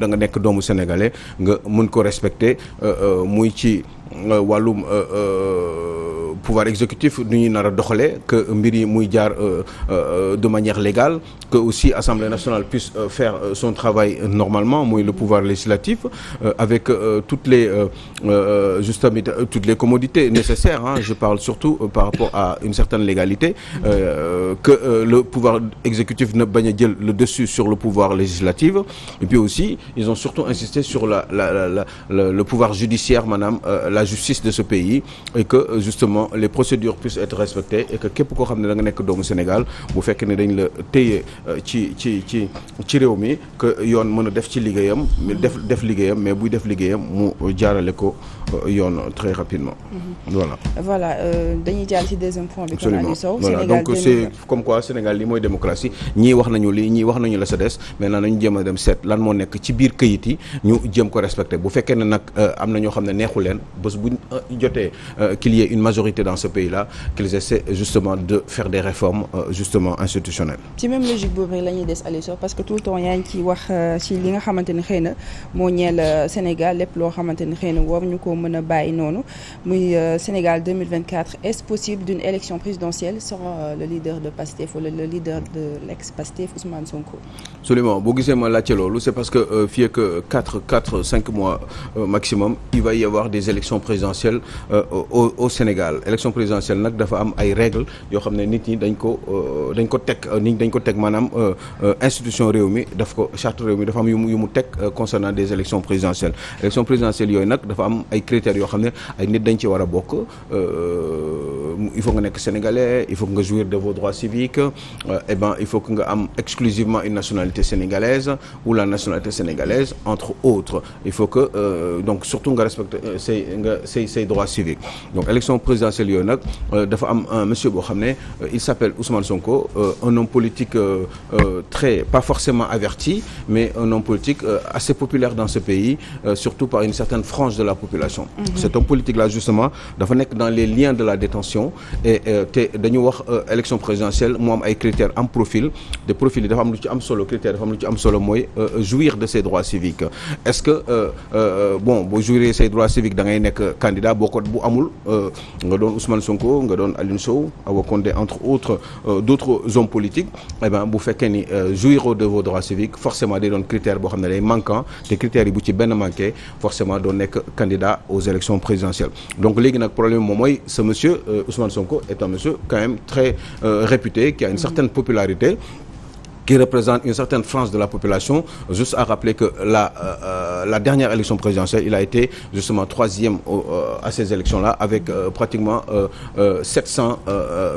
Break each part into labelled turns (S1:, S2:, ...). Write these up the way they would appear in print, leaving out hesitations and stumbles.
S1: da nga nekk doomu sénégalais nga mën ko respecter muy ci wàllum pouvoir exécutif nu ñuy nar a doxalee que mbir yi muy jaar de manière légale que aussi Assemblée nationale puisse faire son travail normalement muy le pouvoir législatif avec toutes les justement toutes les commodités nécessaires je parle surtout par rapport à une certaine légalité que le pouvoir exécutif ne bañ a jël le dessus sur le pouvoir législatif et puis aussi ils ont surtout insisté sur le pouvoir judiciaire maanaam la justice de ce pays et que justement les procédures puissent être respectées et que képp koo xam ne da nga nekk doomu Sénégal bu fekkee ne dañ la téye ci réew mi que yoon mën a def ci liggéeyam def liggéeyam mais buy def liggéeyam mu jaarale ko yoon très rapidement.
S2: voilà dañuy jàll ci deuxième point bi.
S1: absolument voilà donc c'est comme quoi Sénégal li mooy démocratie ñii wax nañu lii ñii wax nañu la sa des maintenant nañu jéem a dem seet lan moo nekk ci biir këyit yi ñu jéem ko respecté bu fekkee ne nag am na ñoo xam ne neexu leen bés bu jotee qu'il y ait une majorité dans ce pays-là qu'ils essaient justement de faire des réformes justement institutionnelles.
S2: ci même logique boobu rek la ñuy des Aliou Sow parce que tout le temps yaa ngi ciy wax ci li nga xamante ni xëy na moo ñeel Sénégal lépp loo xamante ni xëy na war ñu ko mën a bàyyi noonu muy Sénégal 2024 est-ce possible d'une élection présidentielle sans le leader de Pastef wala le leader de l'ex-Pastef Ousmane Sonko.
S1: Absolument boo gisee ma laajte loolu c'est parce que fii ak 5 mois maximum il va y avoir des élections présidentielles au Sénégal élection présidentielle nag dafa am ay règles yoo xam ne nit ñi dañ ko teg maanaam institution réew mi daf ko charte réew mi dafa am yu mu teg concernant des élections présidentielles yooyu nag dafa am ay critères yoo xam ne ay nit dañ ci war a bokk il faut nga nekk sénégalais il faut que nga jouir de vos droits civiques il faut que nga am exclusivement une nationalité sénégalaise ou la nationalité sénégalaise entre autres il faut que donc surtout nga respecter say droits civiques donc élection présidentielle yooyu nag dafa am un monsieur boo xam ne il s'appelle Ousmane Sonko un homme politique très pas forcément averti mais un homme politique assez populaire dans ce pays surtout par une certaine frange de la population. Cet homme politique là justement dafa nekk dans les liens de la détention et te dañu wax élection présidentielle mu am ay critères am profil de profil yi dafa am lu ci am solo critères dafa am lu ci am solo mooy jouir de ses droits civiques est-ce que boo jouir ses droits civiques da ngay nekk candidat boo ko bu amul nga doon Ousmane Sonko nga doon Aliou Sow Awa Condé entre autres d'autres hommes politiques bu fekkee ni jouir de vos droits civiques forcément day doon critère boo xam ne day manquant te critères yi bu ci benn manqué forcément doon nekk candidat aux élections présidentielles donc léegi nag problème moom mooy ce monsieur Ousmane Sonko est un monsieur quand même très réputé qui a une certaine popularité qui représente une certaine frange de la population. Juste à rappeler que la dernière élection présidentielle, il a été justement 3e à ces élections-là avec pratiquement 700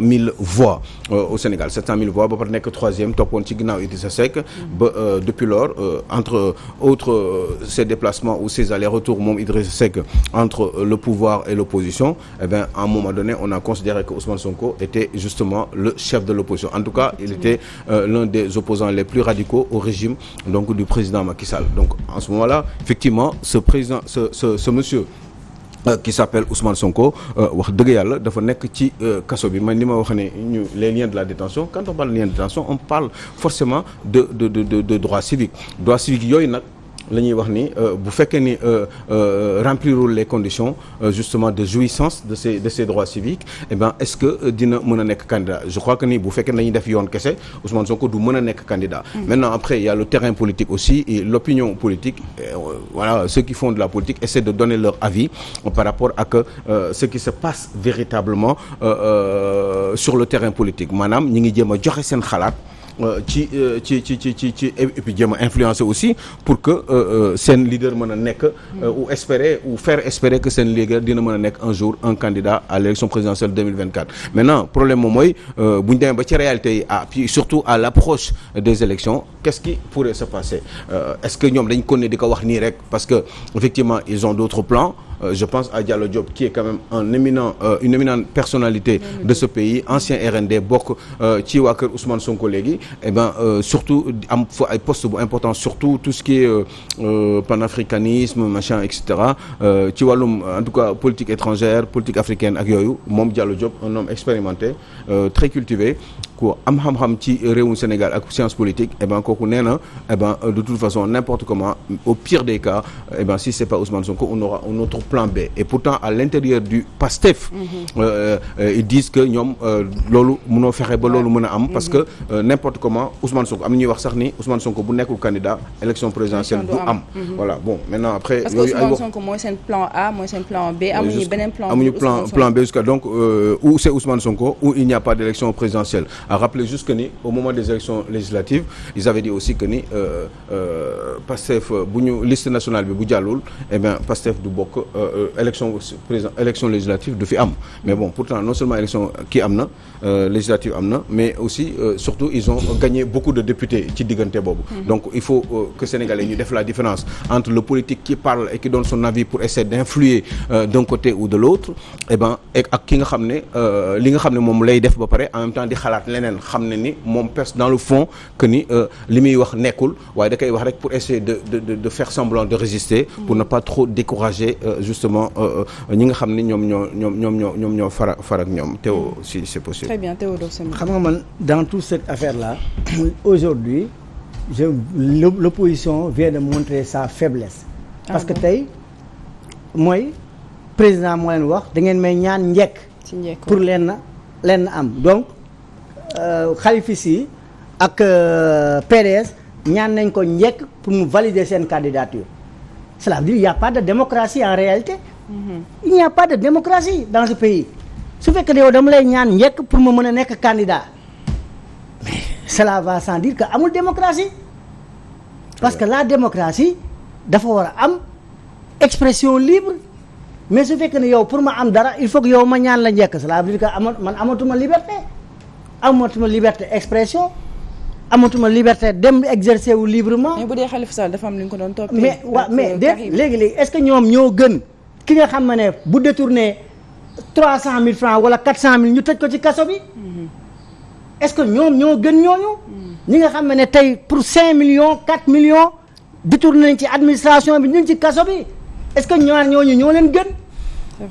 S1: 000 voix au Sénégal. 700 000 voix ba pare nekk 3e toppoon ci ginnaaw Idrissa Seck ba depuis lors entre autres ses déplacements ou ses allers-retours moom Idrissa Seck entre le pouvoir et l'opposition à un moment donné on a considéré que Ousmane Sonko était justement le chef de l'opposition. En tout cas, il était l'un des opposants les plus radicaux au régime donc du président Macky Sall. Donc en ce moment-là, effectivement, ce monsieur qui s'appelle Ousmane Sonko wax dëgg yàlla dafa nekk ci kaso bi man li ma wax ne ñu les liens de la détention quand on parle de liens de détention on parle forcément de droits civiques yooyu nag la ñuy wax ni bu fekkee ni remplirul les conditions justement de jouissance de ces droits civiques est-ce que dina mën a nekk candidat je crois que ni bu fekkee ne dañuy def yoon kese Ousmane Sonko du mën a nekk candidat. Maintenant après il y a le terrain politique aussi et l'opinion politique voilà ceux qui font de la politique essaient de donner leur avis par rapport à ce qui se passe véritablement sur le terrain politique maanaam ñi ngi jéem a joxe seen xalaat. ci et puis jéem a influencer aussi pour que seen leader mën a nekk ou espérer ou faire espérer que seen leader dina mën a nekk un jour un candidat à l'élection présidentielle 2024. Maintenant problème moom mooy bu ñu demee ba ci réalité yi puis surtout à l'approche des élections qu'est-ce qui pourrait se passer est-ce que ñoom dañ ko ne di ko wax nii rek parce que effectivement ils ont d'autres plans je pense à Diallo Diop qui est quand même une éminente personnalité de ce pays, ancien RND bokk ci waa kër Ousmane Sonko léegi surtout am fa ay poste bu important surtout tout ce qui est panafricanisme machin et cetera ci wàllum en tout cas politique étrangère politique africaine ak yooyu moom Diallo Diop un homme expérimenté très cultivé ku am xam-xam ci réewum Sénégal ak science politique kooku nee na de toute façon n'importe comment au pire des cas si c'est pas Ousmane Sonko on aura un autre plan B et pourtant à l'intérieur du PASTEF ils disent que ñoom loolu mënoo fexe ba loolu mën a am parce que n'importe comment Ousmane Sonko am na ñuy wax sax ni Ousmane Sonko bu nekkul candidat élection présidentielle du am voilà bon maintenant après
S2: parce que Ousmane Sonko mooy seen plan A mooy seen plan B amuñu beneen
S1: plan B jusqu'à donc où c'est Ousmane Sonko où il n'y a pas d'élection présidentielle à rappeler juste que ni au moment des élections législatives ils avaient dit aussi que ni Pastef bu ñu liste nationale bi bu jàllul Pastef du bokk élection législative du fi am mais bon pourtant non seulement élection kii am na législative am na mais aussi surtout ils ont gagné beaucoup de députés ci diggante boobu donc il faut que Sénégalais ñu def la différence entre le politique qui parle et qui donne son avis pour essayer d'influer d'un côté ou de l'autre ak ki nga xam ne li nga xam ne moom lay def ba pare en même temps di xalaat leneen xam ne ni moom pers dans le fond que ni li muy wax nekkul waaye da koy wax rek pour essayer de faire semblant de résister pour ne pas trop décourager justement ñi nga xam ne ñoom ñoo far ak ñoom Théo si c'est possible.
S2: Très bien Théodore.
S3: xam nga man dans toute cette affaire là aujourd'hui l'opposition vient de montrer sa faiblesse. Parce que tey mooy président moo leen wax da ngeen may ñaan njëkk. pour leen am donc Khalifa Sy ak PDS ñaan nañ ko njëkk pour mu valider seen candidature. Cela veut dire il n'y a pas de démocratie en réalité. Il n'y a pas de démocratie dans ce pays. su fekkee ne yow dama lay ñaan njëkk pour mu mën a nekk candidat mais cela va sans dire que amul démocratie parce que la démocratie dafa war a am expression libre mais su fekkee ne yow pour ma am dara il faut que yow ma ñaan la njëkk cela veut dire que man amatuma liberté expression amatuma liberté dem exercer wu librement.
S2: mais bu dee Khalifa Sall dafa am li nga ko doon toppee.
S3: mais léegi est-ce que ñoom ñoo gën ki nga xam ne bu détourné 300 000 francs wala 400 000 ñu tëj ko ci kaso bi. est-ce que ñoom ñoo gën ñooñu. ñi nga xam ne tey pour 5 millions 4 millions détourné nañ ci administration bi ñu ngi ci kaso bi est-ce que ñooñu ñoo leen gën.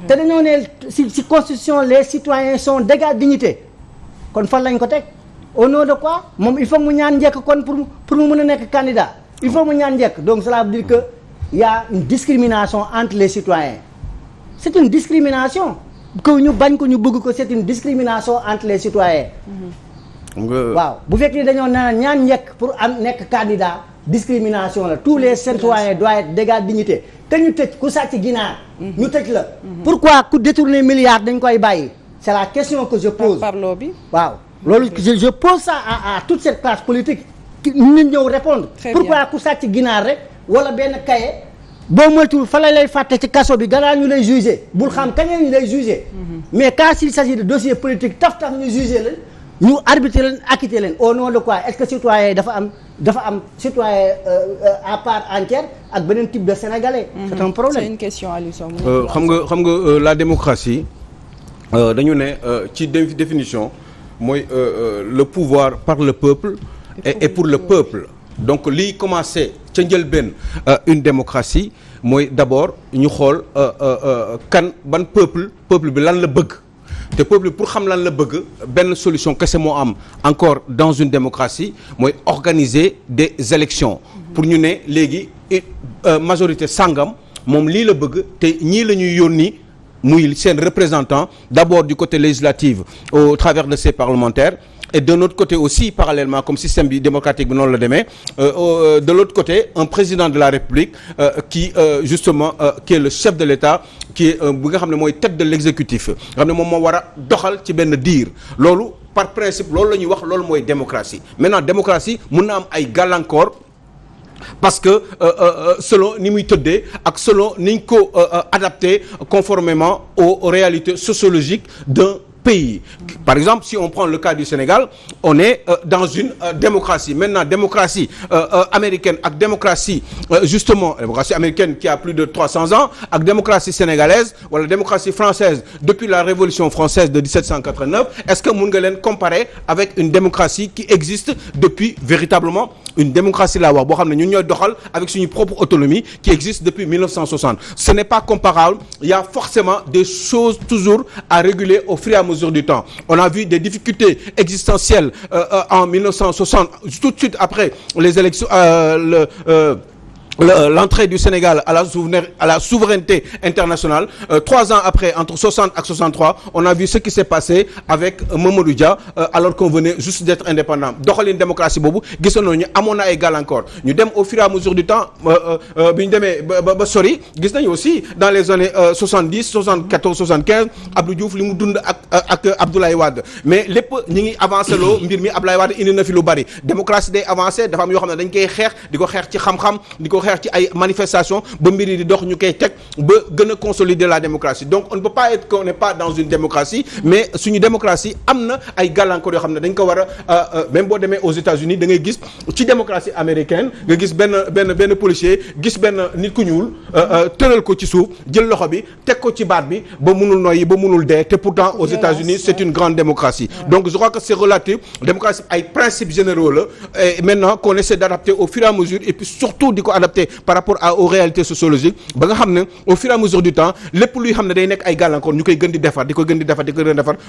S3: te dañoo ne ci constitution les citoyens sont d'égale dignité kon fan lañ ko teg au nom de quoi moom il faut mu ñaan njëkk kon pour mu mën a nekk candidat il faut mu ñaan njëkk donc cela veut dire que y a une discrimination entre les citoyens c'est une discrimination que ñu bañ ko ñu bëgg ko c'est une discrimination entre les citoyens. waaw bu fekkee dañoo ñaan njëkk pour am nekk candidat discrimination la tous les citoyens doivent être d'égale dignité te ñu tëj ku sàcc ginaar ñu tëj la pourquoi ku détourner milliards dañ koy bàyyi c'est la question que je pose
S2: parlo bi
S3: waaw loolu je pose ça à toute cette classe politique nit ñëw répondre pourquoi ku sàcc ginaar rek wala benn cahier boo moytuwul fa lay fàtte ci kaso bi gannaaw ñu lay juger bul xam kañ ñu lay juger mais quand il s'agit de dossier politique taf ñu juger leen ñu arbitrer leen acquitter leen au nom de quoi est-ce que citoyen yi dafa am citoyen à part entière ak beneen type de sénégalais. C'est un problème.
S2: C'est une question Aliou Sow.
S1: xam nga la démocratie dañu ne ci définition mooy le pouvoir par le peuple et pour le peuple donc liy commencé ca njëlbéen une démocratie mooy d'abord ñu xool ban peuple bi lan la bëgg. te peuple pour xam lan la bëgg benn solution kese moo am encore dans une démocratie mooy organiser des élections pour ñu ne léegi majorité sangam moom lii la bëgg te ñii la ñuy yónni muy seen représentant d'abord du côté législatif au travers de ces parlementaires et de notre côté aussi parallèlement comme système bi démocratique bi noonu la demee de l'autre côté un président de la République qui justement qui est le chef de l'État qui est bi nga xam ne mooy tête de l'exécutif nga xam ne moom moo war a doxal ci benn diir loolu par principe loolu la ñuy wax loolu mooy démocratie maintenant démocratie mun na am ay gàllankoor parce que selon ni muy tëddee ak selon ni ñu ko adapté conformément aux réalités sociologiques d'un pays. Par exemple, si on prend le cas du Sénégal, on est dans une démocratie. Maintenant, démocratie américaine ak démocratie justement démocratie américaine qui a plus de 300 ans ak démocratie sénégalaise wala démocratie française depuis la Révolution française de 1789, est-ce que mun nga leen comparer avec une démocratie qui existe depuis véritablement une démocratie laa wax boo xam ne ñun ñooy doxal avec suñu propre autonomie qui existe depuis 1960. Ce n'est pas comparable. Il y a forcément des choses toujours à réguler au fur et à mesure du temps. On a vu des difficultés existentielles en 1960, tout de suite après les élections, l'entrée du Sénégal à la souveraineté internationale. 3 ans après, entre 60 et 63, on a vu ce qui s'est passé avec Mamadou Dia alors qu'on venait juste d'être indépendant. doxalin démocratie boobu gisoon nañu amoon na ay gàllankoor ñu dem au fur et à mesure du temps bi ñu demee ba sori gis nañu aussi dans les années 70 74 75 Abdou Diouf li mu dund ak Abdoulaye Wade mais lépp ñi ngi avancé loo mbir mi Abdoulaye Wade indi na fi lu bari démocratie day avancé dafa am yoo xam ne dañ koy xeex di ko xeex ci xam-xam di ko xeex ci ay manifestation ba mbir yi di dox ñu koy teg ba gën a consolider la démocratie. Donc on ne peut pas être qu'on n'est pas dans une démocratie mais suñu démocratie am na ay gàllankoor yoo xam ne dañ ko war a même boo demee aux États-Unis da ngay gis ci démocratie américaine nga gis benn policier gis benn nit ku ñuul tëral ko ci suuf jël loxo bi teg ko ci baat bi ba munul noyyi ba munul dee te pourtant aux États-Unis c'est une grande démocratie. Donc je crois que c'est relatif démocratie ay principes généraux la et maintenant qu'on essaie d'adapter au fur et à mesure et puis surtout di ko adapter par rapport aux réalités sociologiques ba nga xam ne au fur et à mesure du temps lépp luy xam ne day nekk ay gàllankoor ñu koy gën di defar di ko gën di defar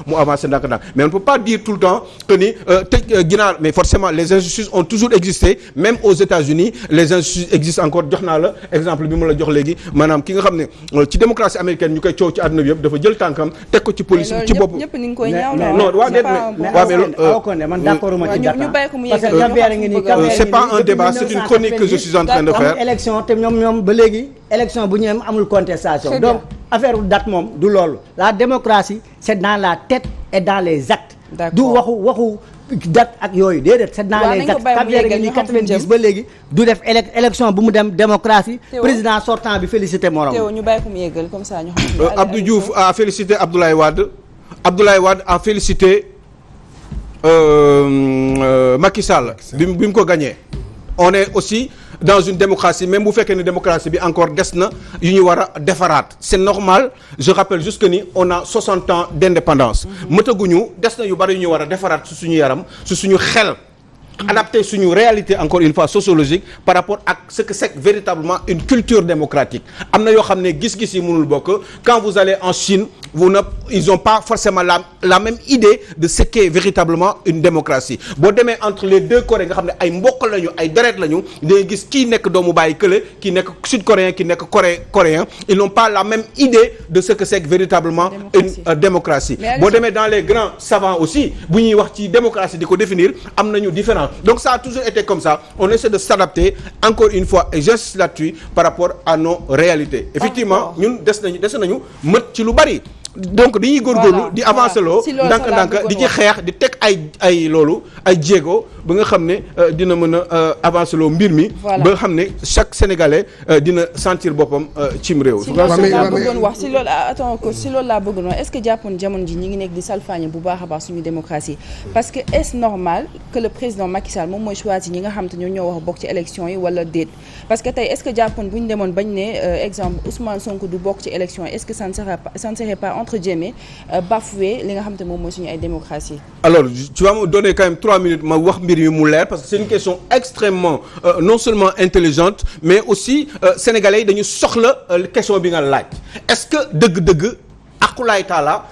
S1: mu avancer ndànk-ndànk mais on ne peut pas dire tout le temps que ni tëj ginaar mais forcément les injustices ont toujours existé même aux États-Unis les injustices existent encore. jox naa la exemple bi ma la jox léegi maanaam ki nga xam ne ci démocratie américaine ñu koy coow ci àdduna bi yëpp dafa jël tànkam teg ko ci police ci bopp.
S2: ñëpp ni nga koy ñaaw
S1: non waa déet
S3: mais man d'accord ma ci data parce que
S1: c'est pas un débat c'est une chronique que je suis en train de faire.
S3: élection te ñoom ba léegi élection bu ñu am amul contestation donc affaire date moom du loolu la démocratie c'est dans la tête et dans les actes du waxu date ak yooyu déedéet c'est dans les actes Cap-Vert ngi nii 90 ba léegi du def élection bu mu dem démocratie président sortant bi félicité morom
S2: ñu bàyyi ko mu yeggal comme ça ñu xam
S1: Abdou Diouf a félicité Abdoulaye Wade a félicité Macky Sall bi mu ko gagné. On est aussi dans une démocratie même bu fekkee ne démocratie bi encore des na yu ñu war a defaraat c'est normal. Je rappelle juste que ni on a 60 ans d'indépendance mëtaguñu des na yu bari yu ñu war a defaraat su suñu yaram su suñu xel adapter suñu réalité encore une fois sociologique par rapport ak ce que c'est véritablement une culture démocratique. Am na yoo xam ne gis-gis yi mënul bokk quand vous allez en Chine ils ont pas forcément la même idée de ce qu'est véritablement une démocratie. Boo demee entre les deux Corées nga xam ne ay mbokk lañu ay deret lañu day gis kii nekk doomu bàyyi kële kii nekk sud-coréen kii nekk coréen ils n'ont pas la même idée de ce que c'est véritablement une démocratie. Boo demee dans les grands savants aussi bu ñuy wax ci démocratie di ko définir am nañu différent. Donc ça a toujours été comme ça. On essaie de s'adapter encore une fois et j'insiste là-dessus par rapport à nos réalités. Effectivement ñun des nañu mët ci lu bari. Donc dañuy góorgóorlu di avancer loo ndànk di ci xeex di teg ay loolu ay jéego ba nga xam ne dina mën a avancer loo mbir mi ba nga xam ne chaque Sénégalais dina sentir boppam cim réew.
S2: si loolu laa bëggoon wax si loolu attends ko si loolu laa bëggoon wax est-ce que jàppoon jamono ji ñi ngi nekk di salfaañe bu baax a baax suñu démocratie parce que est-ce normal que le président Macky Sall moom mooy choisir ñi nga xam te ñoo wax bokk ci élection yi wala déet parce que tey est-ce que jàppoon bu ñu demoon bañ ne exemple Ousmane Sonko du bokk ci élection est-ce que ça ne serait pas entre guillemets bafouer li nga xam te moom mooy suñu ay démocratie.
S1: Alors tu vas me donner quand même 3 minutes ma wax mbir mi mu leer parce que c'est une question extrêmement non seulement intelligente mais aussi sénégalais yi dañu soxla question bi nga laaj est-ce que dëgg-dëgg akulaay taala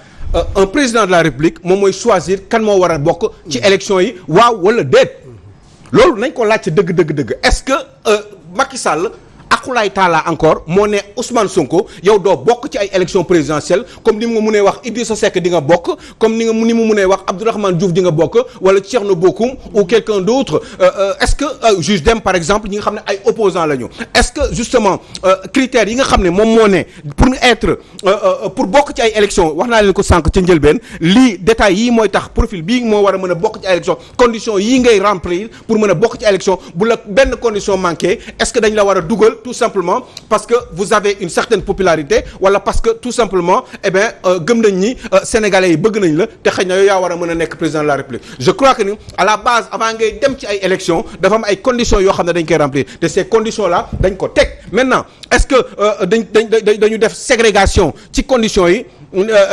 S1: un président de la République moom mooy choisir kan moo war a bokk ci élection yi waaw wala déet loolu nañ ko laaj ci dëgg est-ce que Macky Sall akulaay taala encore moo ne Ousmane Sonko yow doo bokk ci ay élections présidentielles comme ni mu mënee wax Idrissa Seck di nga bokk comme ni mu mënee wax Abdourahmane Diouf di nga bokk wala Thierno Bocoum ou quelqu'un d'autre est-ce que juge Dème par exemple ñi nga xam ne ay opposants lañu est-ce que justement critères yi nga xam ne moom moo ne pour bokk ci ay élections wax naa leen ko sànq ca njëlbeen lii détails yii mooy tax profil bii moo war a mën a bokk ci ay élections conditions yii ngay remplir pour mën a bokk ci élection bu la benn condition manqué est-ce que dañ la war a dugal tout tout simplement parce que vous avez une certaine popularité wala parce que tout simplement gëm nañ ni sénégalais yi bëgg nañ la te xëy na yow yaa war a mën a nekk président de la république je crois que ni à la base avant ngay dem ci ay élections dafa am ay conditions yoo xam ne dañ koy remplir te ces conditions là dañ ko teg maintenant est-ce que dañu def ségrégation ci conditions yi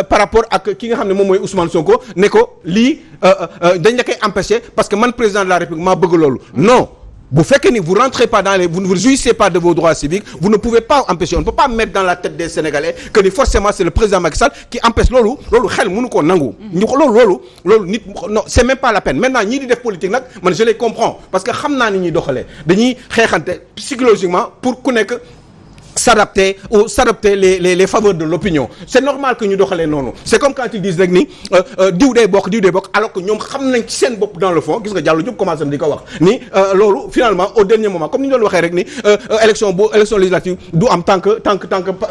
S1: par rapport ak ki nga xam ne moom mooy Ousmane Sonko ne ko lii dañ la koy empêcher parce que man président de la république maa bëgg loolu non. bu fekkee ni vous rentrez pas dans les vous ne jouissez pas de vos droits civiques vous ne pouvez pas empêcher on ne peut pas mettre dans la tête des Sénégalais que ni forcément c'est le président Macky Sall qui empêche loolu xel mënu koo nangu. ñu ko loolu nit non c'est même pas la peine maintenant ñii di def politique nag man je les comprends parce que xam naa ni ñuy doxalee dañuy xeexante psychologiquement pour ku nekk. s'adapter les faveurs de l'opinion c'est normal que ñu doxalee noonu c'est comme quand ils disent rek ni diw day bokk alors que ñoom xam nañ ci seen bopp dans le fond gis nga Diallo Diop commencé na di ko wax ni loolu finalement au dernier moment comme ni ñu doon waxee rek ni élection législative du am tant que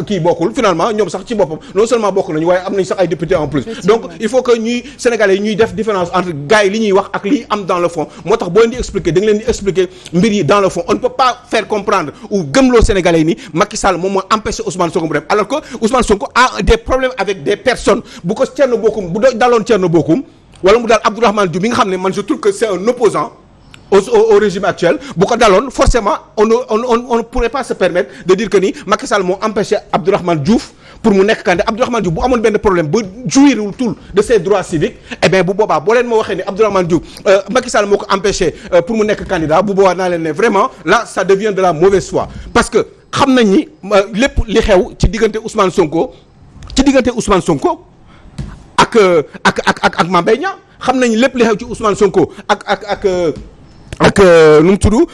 S1: kii bokkul finalement ñoom sax ci boppam non seulement bokk nañu waaye am nañ sax ay députés en plus donc il faut que ñuy Sénégalais yi ñuy def différence entre gars yi li ñuy wax ak li am dans le fond moo tax boo leen di expliquer da nga leen di expliquer mbir yi dans le fond on ne peut pas faire comprendre ou gëmloo Sénégalais yi ni Macky Sall moom moo empêché Ousmane Sonko mu dem alors que Ousmane Sonko a des problèmes avec des personnes bu ko Thierno Bocoum bu daloon Thierno Bocoum wala mu daal Abdourahmane Diouf bi nga xam ne man je trouve que c'est un opposant au régime actuel bu ko daloon forcément on ne pourrait pas se permettre de dire que ni Macky Sall moo empêché Abdourahmane Diouf pour mu nekk candidat Abdourahmane Diouf bu amoon benn problème ba jouirul tout de ses droits civiques bu boobaa boo leen ma waxee ne Abdourahmane Diouf Macky Sall moo ko empêché pour mu nekk candidat bu boobaa naa leen ne vraiment là ça devient de la mauvaise foi parce que xam nañ ni lépp li xew ci diggante Ousmane Sonko ak Mame Mbaye Niang xam nañ lépp li xew ci Ousmane Sonko ak nu mu tudd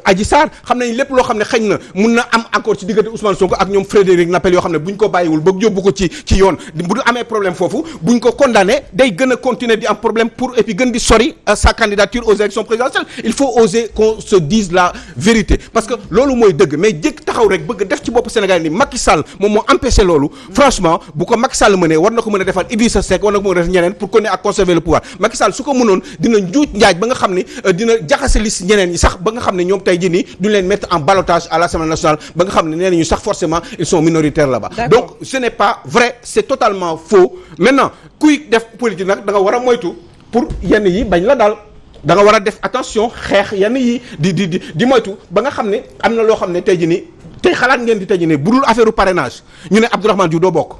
S1: Adji Sarr xam nañ lépp loo xam ne xëy na mun na am encore ci diggante Ousmane Sonko ak ñoom Frédéric Napel yoo xam ne buñ ko bàyyiwul ba yóbbu ko ci yoon bu amee problème foofu buñ ko condamné day gën a continuer di am problème pour et puis gën di sori sa candidature aux élections présidentielles il faut oser qu'on se dise la vérité parce que loolu mooy dëgg mais jëkk taxaw rek bëgg def ci bopp Sénégal ni Macky Sall moom moo empêché loolu franchement bu ko Macky Sall mënee war na ko mën a defal Idrissa Seck war na ko mën a def ñeneen pour continuer à conserver le pouvoir Macky Sall su ko mënoon dina njuuj njaaj ba nga xam ni dina jaxase liste ñeneen ñi sax ba nga xam ne ñoom tey jii nii duñ leen mettre en ballottage à l'Assemblée nationale ba nga xam ne nee nañu sax forcément ils sont minoritaires là-bas. Donc ce n'est pas vrai c'est totalement faux maintenant kuy def politique nag da nga war a moytu pour yenn yi bañ la daal da nga war a def attention xeex yenn yi di moytu ba nga xam ne am na loo xam ne tey jii nii tey xalaat ngeen di tey jii nii bu dul affaire parrainage ñu ne Abdourahmane Diouf doo bokk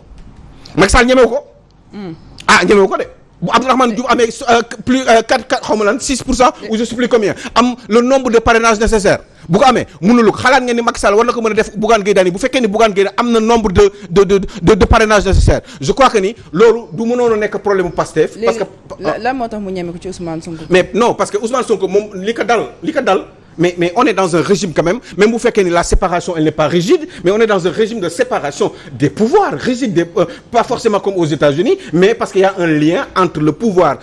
S1: Macky Sall ñemewu ko. ñemewu ko de. bu Abdourahmane Diouf amee plus 4 xaw ma lan 6% ou je sais plus combien am le nombre de parrainage nécessaire bu ko amee mënulu ko xalaat ngeen ni Macky Sall war na ko mën a def Bougane Gueye Dany bu fekkee ni Bougane Gueye Dany am na nombre de parrainage nécessaire je crois que ni loolu du mënoon a nekk problème mu Pastef parce que
S2: lan moo tax mu ñeme ko ci Ousmane Sonko
S1: mais non parce que Ousmane Sonko moom li ko dal mais on est dans un régime quand même bu fekkee ni la séparation elle n'est pas rigide mais on est dans un régime de séparation des pouvoirs rigide pas forcément comme aux États-Unis mais parce qu'il y a un lien entre le pouvoir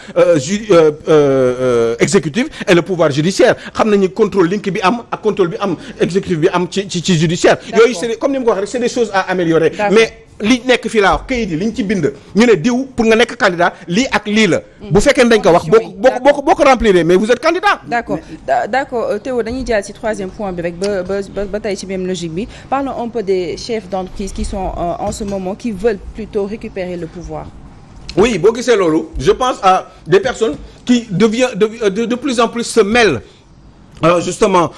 S1: exécutif et le pouvoir judiciaire xam nañu contrôle link bi am ak contrôle bi am exécutif bi am ci judiciaire yooyu c'est comme ni ma ko waxee rek c'est des choses à améliorer mais li nekk fii laa wax kayit yi li ñu ci bind ñu ne diw pour nga nekk candidat lii ak lii la bu fekkee ne dañ ko wax boo ko remplir mais vous êtes candidat
S2: d'accord Théo dañuy jaar ci troisième point bi rek ba tey ci même logique bi parlons un peu des chefs d'entreprise qui sont en ce moment qui veulent plutôt récupérer le pouvoir.
S1: Oui boo gisee loolu je pense à des personnes qui de plus en plus se mêlent justement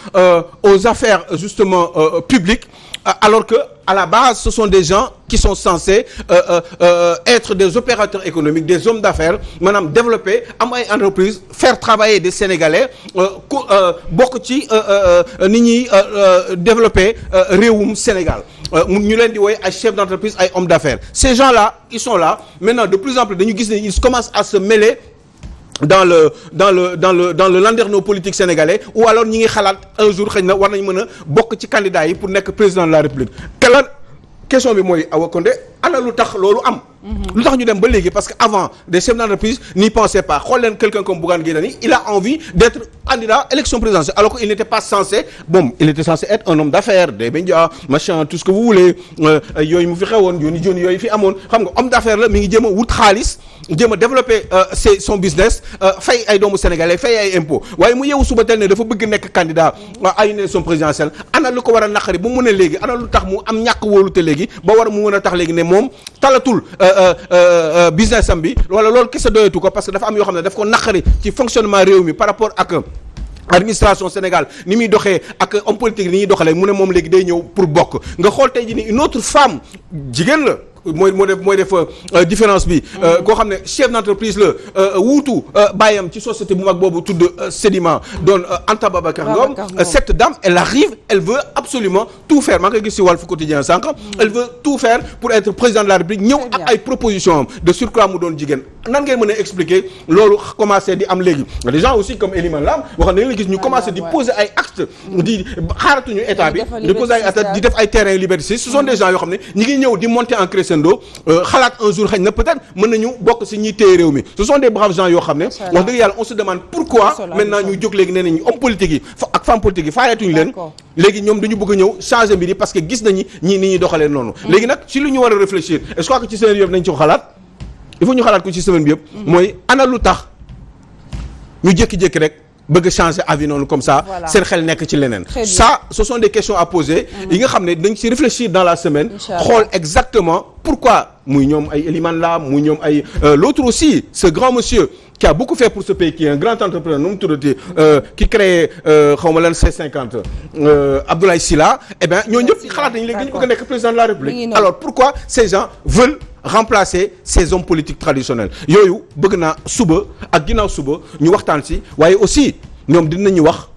S1: aux affaires justement publiques alors que à la base ce sont des gens qui sont censés être des opérateurs économiques des hommes d'affaires maanaam développer am ay entreprises faire travailler des Sénégalais bokk ci nit ñuy développer réewum Sénégal ñu leen di woowee ay chefs d'entreprise ay hommes d'affaires ces gens-là ils sont là maintenant de plus en plus dañu gis ne ils commencent à se mêler dans le landerneau politique sénégalais ou alors ñi ngi xalaat un jour xëy na war nañ mën a bokk ci candidats yi pour nekk président de la République te la question bi mooy Awa Condé ana lu tax loolu am lu tax ñu dem ba léegi parce que avant des chefs d'entreprise n'y pensaient pas xool leen quelqu'un comme Bougane Gueye Dany il a envie d'être candidat élection présidentielle alors qu'il n'était pas censé il était censé être un homme d'affaires des médias machin tout ce que vous voulez yooyu mu fi xewoon joni yooyu fi amoon xam nga homme d'affaires la mi ngi jéem a wut xaalis jéem a développer son business fay ay doomu sénégalais fay ay impôts waaye mu yeewu suba tel ne dafa bëgg nekk candidat à une élection présidentielle ana lu ko war a naqari bu mu ne léegi ana lu tax mu am ñàkk wóolute léegi ba war mu mën a tax léegi ne moom talatul business am bi wala loolu kese doyatu ko parce que dafa am yoo xam ne daf ko naqari ci fonctionnement réew mi par rapport ak administration Sénégal ni muy doxee ak homme politique ni ñuy doxalee mu ne moom léegi day ñëw pour bokk nga xool tey jii ni une autre femme jigéen la mooy def différence bi koo xam ne chef d'entreprise la wuutu bàyyam ci société bu mag boobu tudd Sedima doon Anta Babacar Ngom cette dame elle arrive elle veut absolument tout faire maa ngi koy gis ci Walf Quotidien sànq elle veut tout faire pour être président de la République ñëw ak ay propositions am de surcroît mu doon jigéen nan ngeen mën a expliquer loolu commencé di am léegi des gens aussi comme Elimane Lam waxoon nañu la gis ñu commencé di poser ay actes di xaaratuñu état bi di poser ay actes di def ay terrains liberté ce sont des gens yoo xam ne ñi ngi ñëw di monter en crescendo xalaat un jour xëy na peut-être mën nañu bokk ci ñiy téye réew mi ce sont des braves gens yoo xam ne wax dëgg yàlla on se demande pourquoi maintenant ñu jóg léegi nee nañu homme politique yi ak femme politique yi faayeetuñu leen léegi ñoom dañu bëgg a ñëw changer mbir yi parce que gis nañu ñii ni ñuy doxalee noonu léegi nag ci lu ñu war a réfléchir est-ce que ci semaine bi yëpp nañ ci ko xalaat il faut ñu xalaat ko ci semaine bi yëpp mooy ana lu tax ñu jékki-jékki rek bëgg changer avis noonu comme ça seen xel nekk ci leneen ça ce sont des questions à poser yi nga xam ne dañ ci réfléchir dans la semaine xool exactement pourquoi muy ñoom ay Elimane la muy ñoom ay l'autre aussi ce grand monsieur qui a beaucoup fait pour ce pays qui est un grand entrepreneur nu mu tuddati qui crée xawma lan C50 Abdoulaye Sylla eh bien ñoo ñëpp xalaat nañu léegi dañu bëgg a nekk président de la République alors pourquoi ces gens veulent remplacer ces hommes politiques traditionnels yooyu bëgg naa suba ak ginnaaw suba ñu waxtaan ci waaye aussi ñoom dinañu wax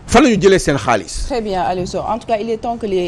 S1: fan la ñu jëlee seen xaalis.
S2: Très bien Aliou Sow en tout cas il est temps que les